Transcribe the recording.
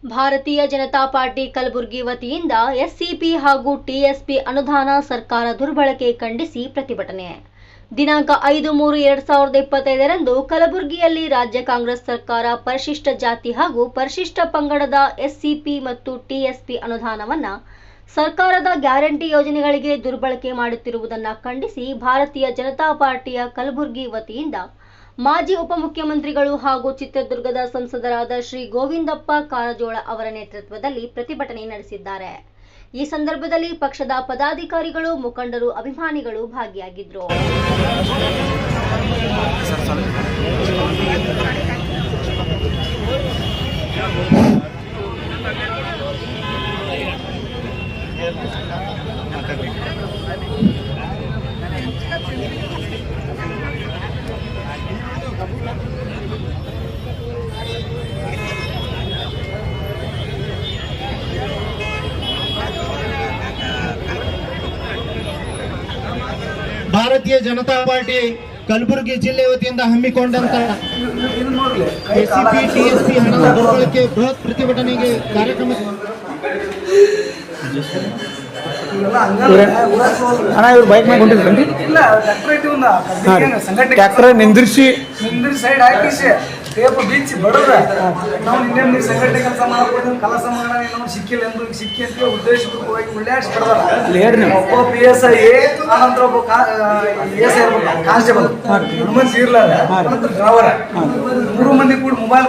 ಭಾರತೀಯ ಜನತಾ ಪಾರ್ಟಿ ಕಲಬುರಗಿ ವತಿಯಿಂದ ಎಸ್ಸಿಪಿ ಹಾಗೂ ಟಿಎಸ್ಪಿ ಅನುದಾನ ಸರ್ಕಾರ ದುರ್ಬಳಕೆ ಖಂಡಿಸಿ ಪ್ರತಿಭಟನೆ. ದಿನಾಂಕ 5/3/2025ರಂದು ಕಲಬುರಗಿಯಲ್ಲಿ ರಾಜ್ಯ ಕಾಂಗ್ರೆಸ್ ಸರ್ಕಾರ ಪರಿಶಿಷ್ಟ ಜಾತಿ ಹಾಗೂ ಪರಿಶಿಷ್ಟ ಪಂಗಡದ ಎಸ್ಸಿಪಿ ಮತ್ತು ಟಿಎಸ್ಪಿ ಅನುದಾನವನ್ನು ಸರ್ಕಾರದ ಗ್ಯಾರಂಟಿ ಯೋಜನೆಗಳಿಗೆ ದುರ್ಬಳಕೆ ಮಾಡುತ್ತಿರುವುದನ್ನು ಖಂಡಿಸಿ ಭಾರತೀಯ ಜನತಾ ಪಾರ್ಟಿಯ ಕಲಬುರಗಿ ವತಿಯಿಂದ ಮಾಜಿ ಉಪಮುಖ್ಯಮಂತ್ರಿಗಳು ಹಾಗೂ ಚಿತ್ರದುರ್ಗದ ಸಂಸದರಾದ ಶ್ರೀ ಗೋವಿಂದಪ್ಪ ಕಾರಜೋಳ ಅವರ ನೇತೃತ್ವದಲ್ಲಿ ಪ್ರತಿಭಟನೆ ನಡೆಸಿದ್ದಾರೆ. ಈ ಸಂದರ್ಭದಲ್ಲಿ ಪಕ್ಷದ ಪದಾಧಿಕಾರಿಗಳು, ಮುಖಂಡರು, ಅಭಿಮಾನಿಗಳು ಭಾಗಿಯಾಗಿದ್ದರು. ಭಾರತೀಯ ಜನತಾ ಪಾರ್ಟಿ ಕಲಬುರಗಿ ಜಿಲ್ಲೆ ವತಿಯಿಂದ ಹಮ್ಮಿಕೊಂಡಂತ ಎಸ್ಸಿಪಿ ಟಿಎಸ್ಪಿ ಹಣದ ದುರ್ಬಳಕೆ ಬೃಹತ್ ಪ್ರತಿಭಟನೆಗೆ ಕಾರ್ಯಕ್ರಮ ನಿಂದಿರಿಸಿ ಸೈಡ್ ಹಾಕಿಸಿ ಟೇಪ್ ಬೀಚ್ ಬಡದ ನಾವು ನಿನ್ನೆ ಸಂಘಟನೆ ಕೆಲಸ ಮಾಡಬಹುದು ಕೆಲಸ ಮಾಡೋಣ ನಾವು ಸಿಕ್ಕಿಲ್ಲ ಎಂದು ಸಿಕ್ಕಿ ಅಂತ ಉದ್ದೇಶಪೂರ್ವಕವಾಗಿ ಒಳ್ಳೆ ಒಬ್ಬ PSI ಆನಂತರ ಒಬ್ಬ ಕಾನ್ಸ್ಟೇಬಲ್ ಹನುಮಂತ್ ಇರ್ಲಾರ ಡ್ರೈವರ್ 3 ಮಂದಿ ಕೂಡ ಮೊಬೈಲ್